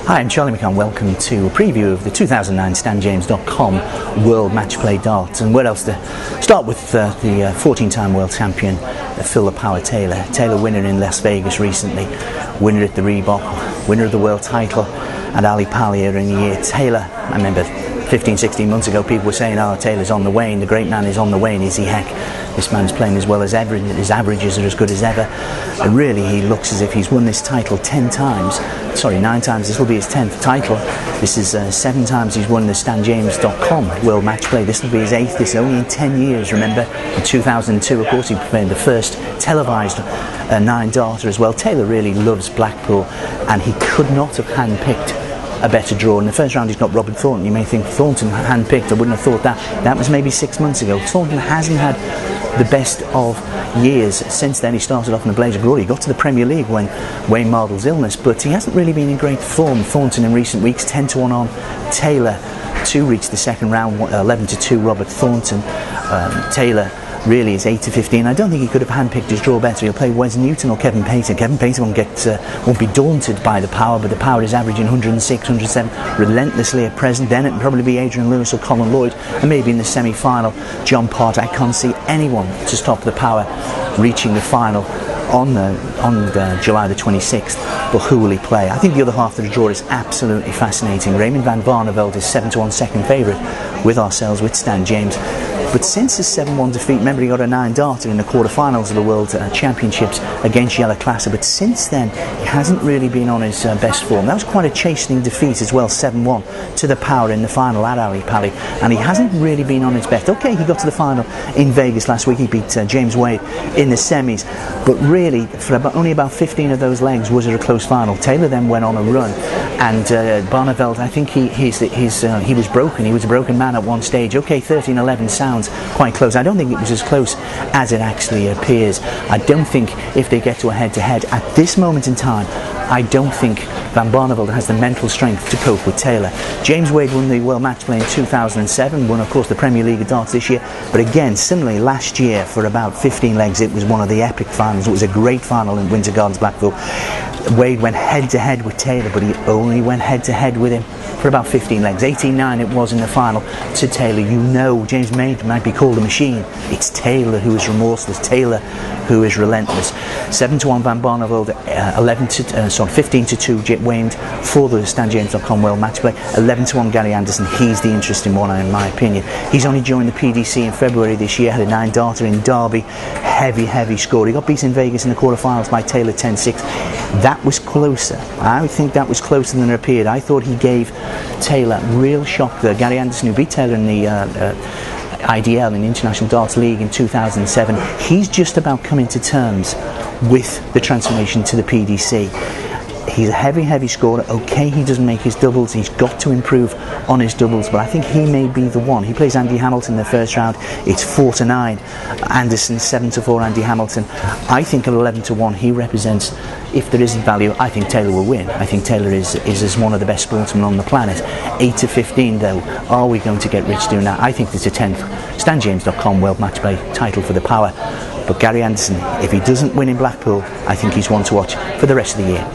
Hi, I'm Charlie McCann. Welcome to a preview of the 2009 StanJames.com World Matchplay Darts. And where else to start with the 14-time world champion, Phil the Power Taylor. Taylor winner in Las Vegas recently, winner at the Reebok, winner of the world title at Ali Pali earlier in the year. Taylor, I remember 15, 16 months ago people were saying, oh, Taylor's on the wane, the great man is on the wane. Is he? Heck, this man's playing as well as ever, his averages are as good as ever, and really he looks as if he's won this title 9 times, this will be his 10th title. This is 7 times he's won the StanJames.com World Matchplay. This will be his 8th, this is only in 10 years, remember. In 2002, of course, he played the first televised 9-darter as well. Taylor really loves Blackpool, and he could not have handpicked a better draw. In the first round he's got Robert Thornton. You may think Thornton handpicked, I wouldn't have thought that. That was maybe 6 months ago. Thornton hasn't had the best of years since then. He started off in a blaze of glory. He got to the Premier League when Wayne Mardle's illness, but he hasn't really been in great form. Thornton in recent weeks 10-1 on Taylor to reach the second round, 11-2 Robert Thornton. Taylor really is 8-15. I don't think he could have handpicked his draw better. He'll play Wes Newton or Kevin Payton. Kevin Payton won't be daunted by the Power, but the Power is averaging 106, 107 relentlessly at present. Then it'll probably be Adrian Lewis or Colin Lloyd, and maybe in the semi-final John Part. I can't see anyone to stop the Power reaching the final on July the 26th, but who will he play? I think the other half of the draw is absolutely fascinating. Raymond van Barneveld is 7-1 second favourite with ourselves, with Stan James. But since his 7-1 defeat, remember he got a 9-darter in the quarterfinals of the World Championships against Jelle Klaassen, but since then he hasn't really been on his best form. That was quite a chastening defeat as well, 7-1 to the Power in the final at Ali Pali, and he hasn't really been on his best. Okay, he got to the final in Vegas last week, he beat James Wade in the semis, but really for only about 15 of those legs was it a close final. Taylor then went on a run, and Barneveld, I think he was broken. He was a broken man at one stage. Okay, 13-11 sounds quite close. I don't think it was as close as it actually appears. I don't think if they get to a head-to-head at this moment in time, I don't think Van Barneveld has the mental strength to cope with Taylor. James Wade won the World Matchplay in 2007, won of course the Premier League of Darts this year, but again, similarly last year for about 15 legs it was one of the epic finals. It was a great final in Winter Gardens, Blackpool. Wade went head-to-head with Taylor, but he only went head-to-head with him for about 15 legs. 18-9 it was in the final to Taylor. You know, James Wade might be called a machine. It's Taylor who is remorseless, Taylor who is relentless. 7-1 Van Barneveld, 15-2 Wade for the StanJames.com World Matchplay. 11-1 Gary Anderson. He's the interesting one in my opinion. He's only joined the PDC in February this year, had a 9-darter in Derby, heavy score. He got beaten in Vegas in the quarterfinals by Taylor 10-6. That was closer. I think that was closer than it appeared. I thought he gave Taylor real shock there. Gary Anderson, who beat Taylor in the IDL in the International Darts League in 2007, he's just about coming to terms with the transformation to the PDC. He's a heavy scorer. Okay, he doesn't make his doubles. He's got to improve on his doubles, but I think he may be the one. He plays Andy Hamilton in the first round. It's 4-9. Anderson 7-4 Andy Hamilton. I think at 11-1 he represents, if there isn't value, I think Taylor will win. I think Taylor is as one of the best sportsmen on the planet. 8-15 though, are we going to get rich doing that? I think there's a 10th StanJames.com World Matchplay title for the Power. But Gary Anderson, if he doesn't win in Blackpool, I think he's one to watch for the rest of the year.